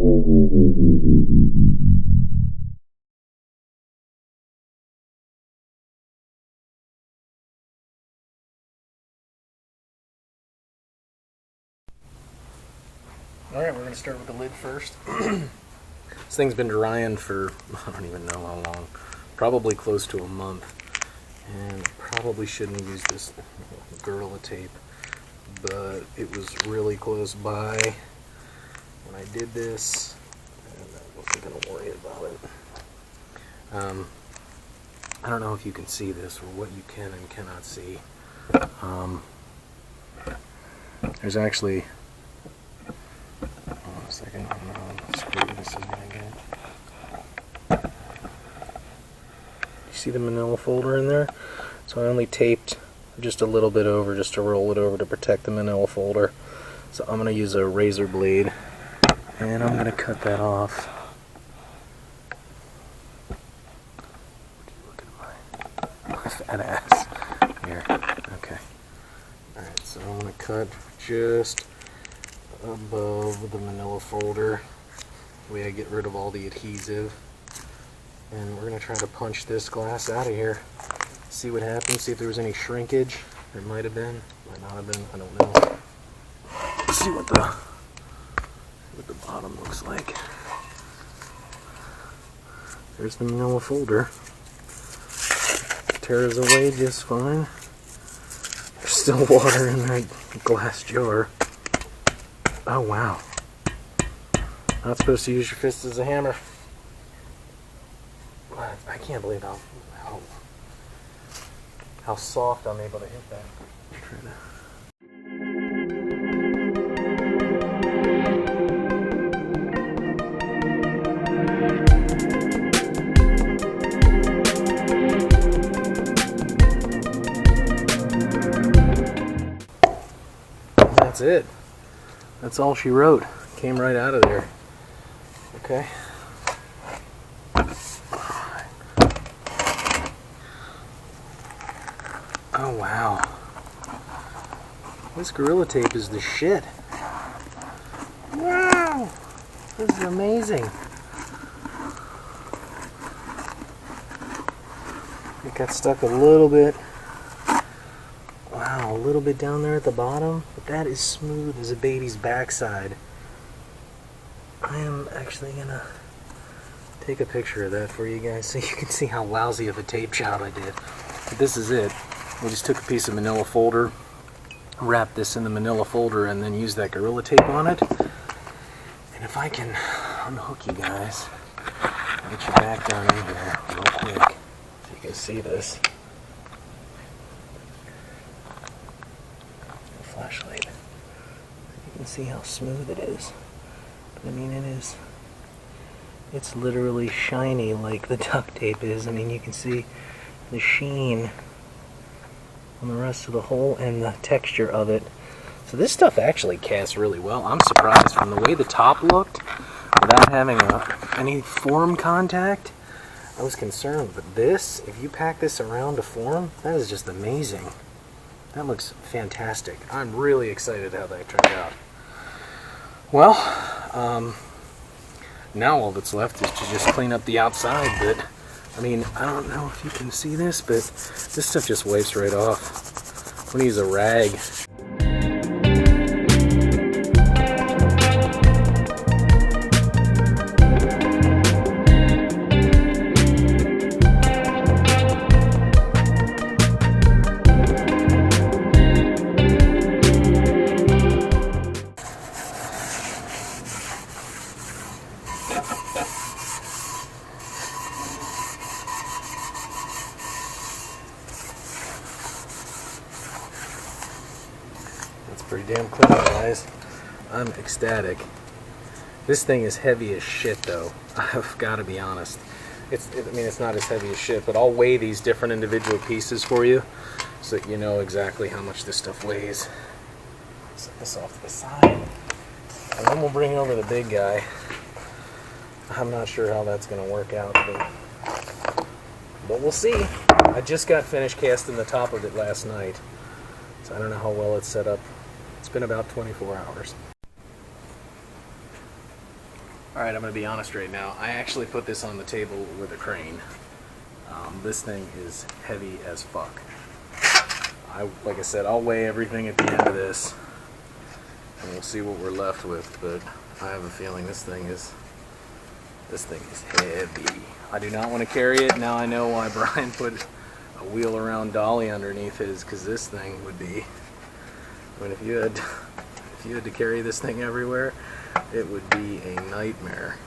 Alright, we're going to start with the lid first. This thing's been drying for, I don't even know how long, probably close to a month. And probably shouldn't use this Gorilla Tape, but it was really close by when I did this, and I wasn't going to worry about it. I don't know if you can see this or what you can and cannot see. There's actually... Hold on a second. I don't know how screwy this is going to get. You see the manila folder in there? So I only taped just a little bit over just to roll it over to protect the manila folder. So I'm going to use a razor blade and I'm going to cut that off. Look at my fat ass. Here. Okay. Alright, so I'm going to cut just above the manila folder. That way I get rid of all the adhesive. And we're going to try to punch this glass out of here. See what happens, see if there was any shrinkage. There might have been, might not have been, I don't know. Let's see what the bottom looks like. There's the manila folder. Tears away just fine. There's still water in that glass jar. Oh wow. Not supposed to use your fist as a hammer. I can't believe how soft I'm able to hit that. That's it. That's all she wrote. Came right out of there. Okay. Oh wow. This Gorilla Tape is the shit. Wow! This is amazing. It got stuck a little bit. Wow, a little bit down there at the bottom. But that is smooth as a baby's backside. I am actually gonna take a picture of that for you guys so you can see how lousy of a tape job I did. But this is it. We just took a piece of manila folder, wrapped this in the manila folder, and then used that Gorilla Tape on it. And if I can unhook you guys, I'll get you back down in here real quick so you can see this. Flashlight. You can see how smooth it is. But, I mean, it's literally shiny like the duct tape is. I mean, you can see the sheen on the rest of the hole and the texture of it. So this stuff actually casts really well. I'm surprised from the way the top looked without having any form contact. I was concerned, but this, if you pack this around to form, that is just amazing. That looks fantastic. I'm really excited how that turned out. Well, now all that's left is to just clean up the outside, but I mean, I don't know if you can see this, but this stuff just wipes right off. I'm gonna use a rag. Pretty damn clean, guys. I'm ecstatic. This thing is heavy as shit, though. I've got to be honest. I mean, it's not as heavy as shit, but I'll weigh these different individual pieces for you so that you know exactly how much this stuff weighs. Set this off to the side. And then we'll bring over the big guy. I'm not sure how that's going to work out, but we'll see. I just got finished casting the top of it last night, so I don't know how well it's set up. It's been about 24 hours. Alright, I'm going to be honest right now. I actually put this on the table with a crane. This thing is heavy as fuck. Like I said, I'll weigh everything at the end of this, and we'll see what we're left with, but I have a feeling this thing is heavy. I do not want to carry it. Now I know why Brian put a wheel around dolly underneath his, because this thing would be, I mean, if you had to carry this thing everywhere, it would be a nightmare.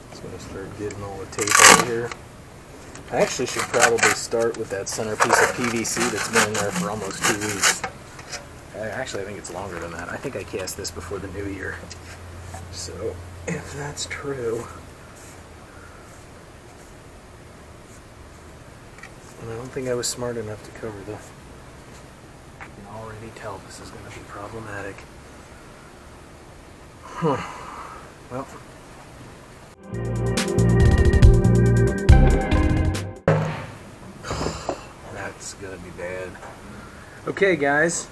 Just going to start getting all the tape out here. I actually should probably start with that center piece of PVC that's been in there for almost 2 weeks. Actually, I think it's longer than that. I think I cast this before the new year. So, if that's true... And I don't think I was smart enough to cover the... I can already tell this is going to be problematic. Well... That's going to be bad. Okay, guys.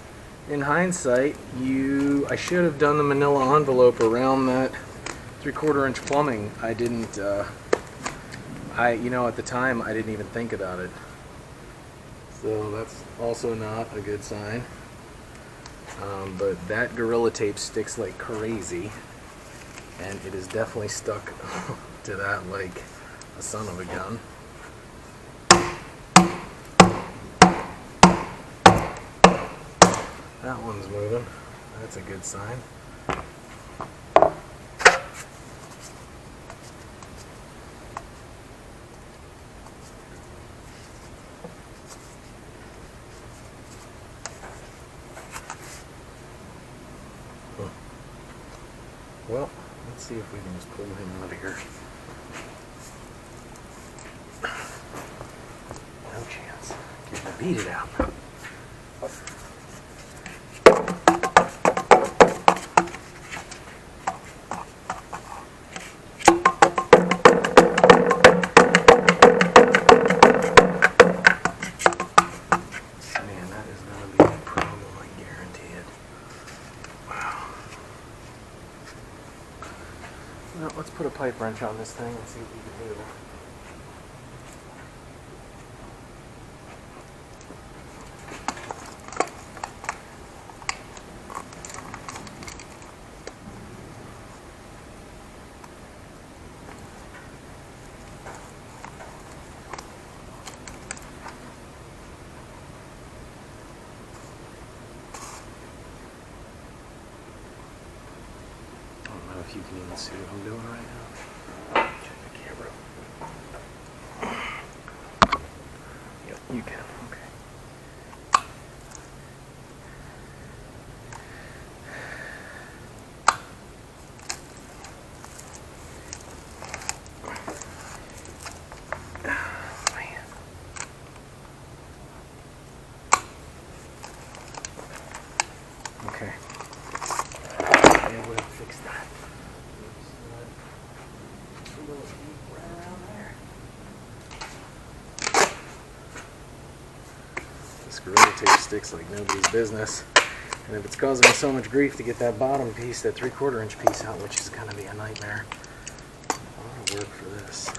In hindsight, I should have done the manila envelope around that 3/4 inch plumbing. I didn't, you know, at the time, I didn't even think about it. So that's also not a good sign. But that Gorilla Tape sticks like crazy. And it is definitely stuck to that like a son of a gun. That one's moving. That's a good sign. Well, let's see if we can just pull him out of here. No chance. Get to beat it out. Well, let's put a pipe wrench on this thing and see what we can do. If you can even see what I'm doing right now. Check the camera. Yep, you can. Okay. Oh, man. Okay. Yeah, we'll fix that. This Gorilla Tape sticks like nobody's business, and if it's causing me so much grief to get that bottom piece, that 3/4 inch piece out, which is going to be a nightmare, a lot of work for this.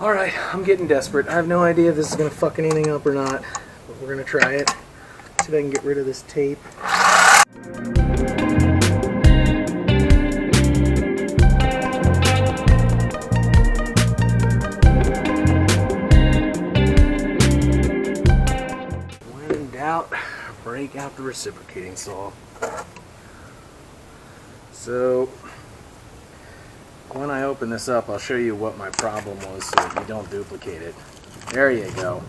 Alright, I'm getting desperate. I have no idea if this is going to fuck anything up or not, but we're going to try it. See if I can get rid of this tape. When in doubt, break out the reciprocating saw. So, when I open this up, I'll show you what my problem was so that you don't duplicate it. There you go.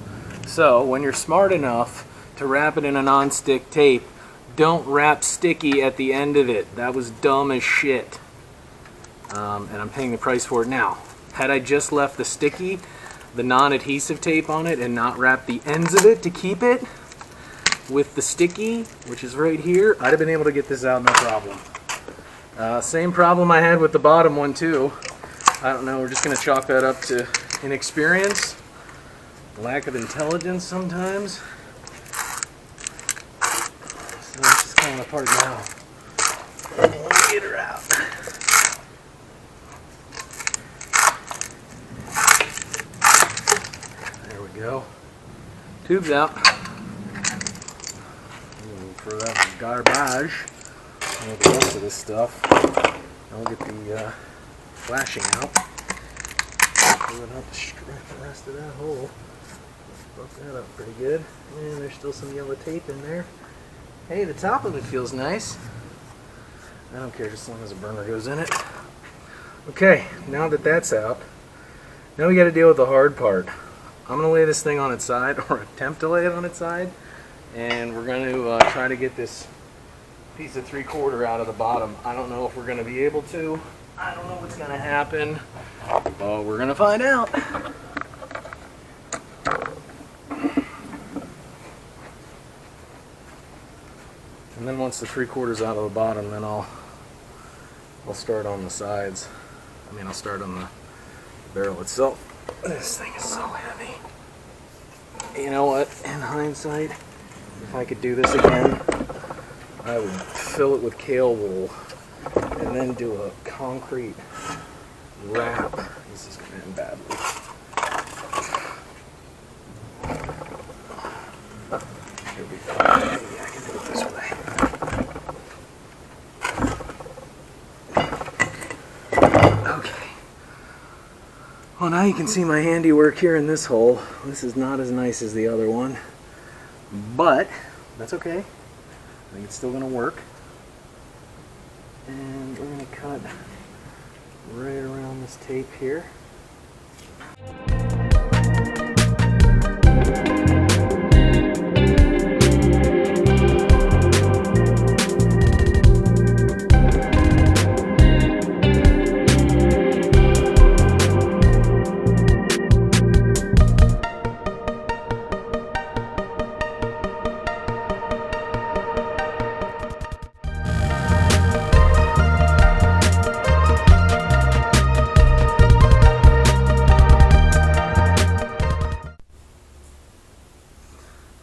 So, when you're smart enough to wrap it in a non-stick tape, don't wrap sticky at the end of it. That was dumb as shit. And I'm paying the price for it now. Had I just left the sticky, the non-adhesive tape on it, and not wrapped the ends of it to keep it with the sticky, which is right here, I'd have been able to get this out no problem. Same problem I had with the bottom one too. I don't know, we're just going to chalk that up to inexperience, lack of intelligence sometimes. So it's just coming apart now. Let me get her out. There we go. Tube's out. Throw that in the garbage. And the rest of this stuff. I'll get the flashing out. Pull it out to strip the rest of that hole. Buff that up pretty good. And there's still some yellow tape in there. Hey, the top of it feels nice. I don't care, just as long as a burner goes in it. Okay, now that that's out, now we got to deal with the hard part. I'm going to lay this thing on its side, or attempt to lay it on its side, and we're going to try to get this piece of 3/4 out of the bottom. I don't know if we're going to be able to. I don't know what's going to happen, but we're going to find out. And then once the 3/4 out of the bottom, then I'll start on the sides. I mean, I'll start on the barrel itself. This thing is so heavy. You know what? In hindsight, if I could do this again, I would fill it with kale wool and then do a concrete wrap. This is going to end badly. Here we go. Maybe I can do it this way. Okay. Well, now you can see my handiwork here in this hole. This is not as nice as the other one, but that's okay. I think it's still going to work. And we're going to cut right around this tape here.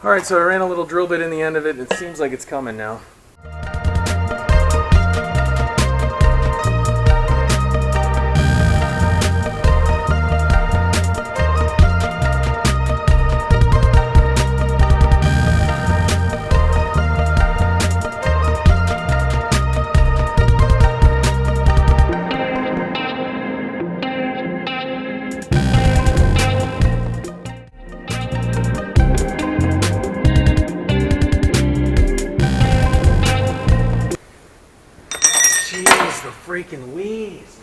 Alright, so I ran a little drill bit in the end of it, and it seems like it's coming now. Jeez, the freaking weeds.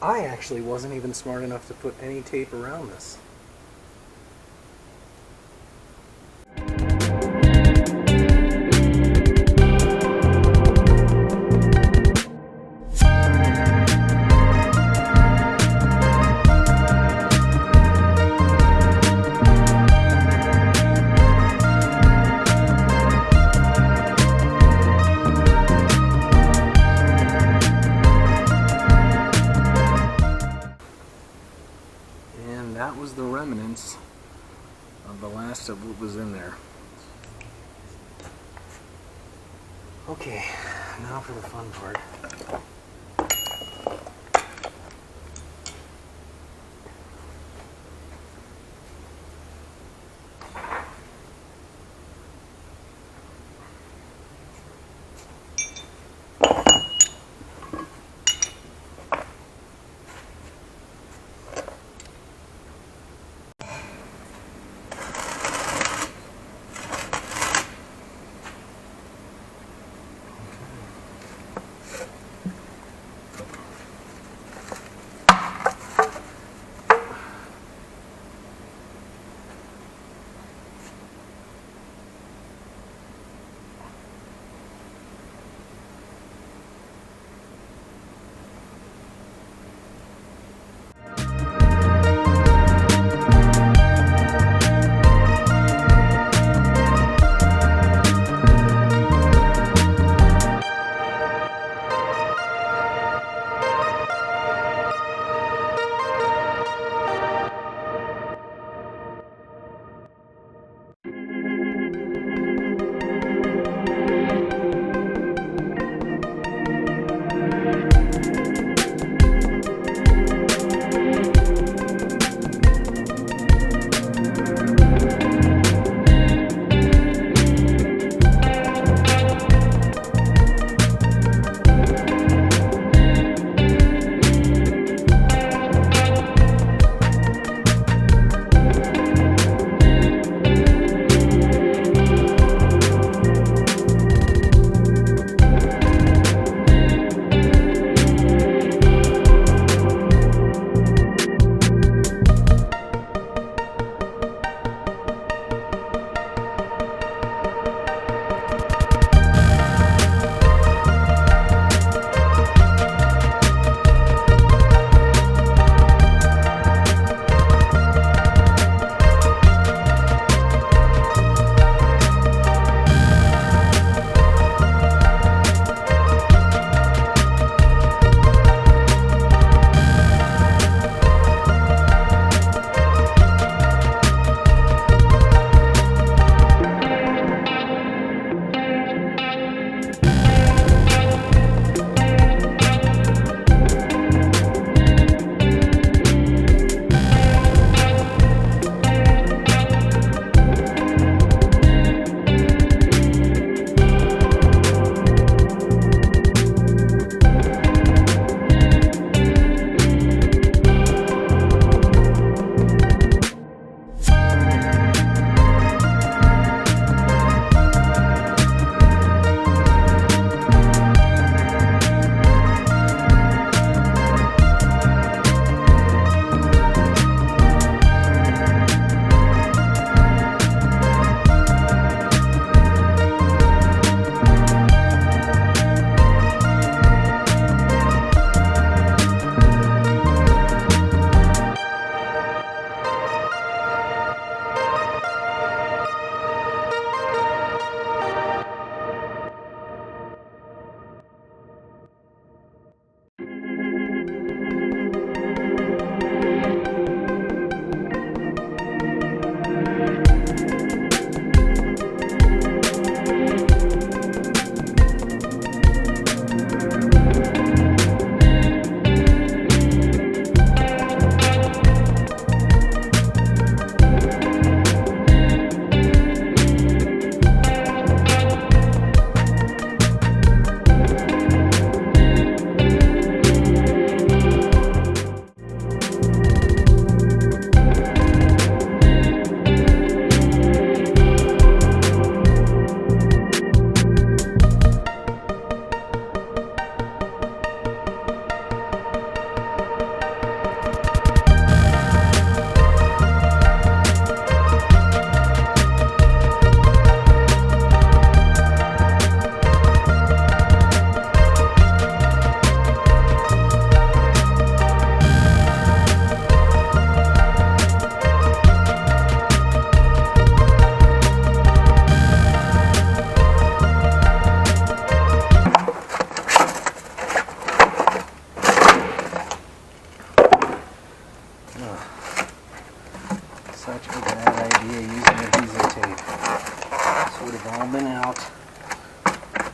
I actually wasn't even smart enough to put any tape around this. That was the remnants of the last of what was in there. Okay, now for the fun part.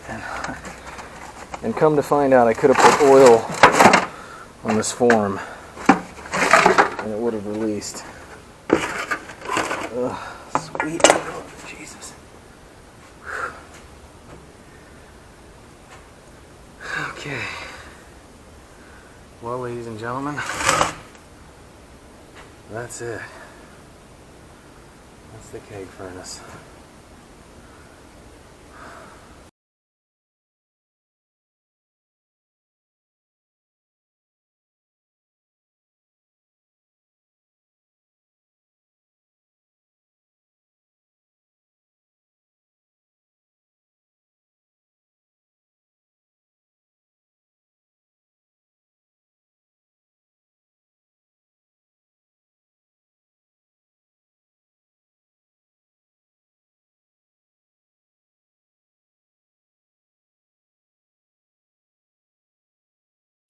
And come to find out, I could have put oil on this form and it would have released. Ugh, sweet. Oh, Jesus. Okay. Well, ladies and gentlemen, that's it. That's the keg furnace.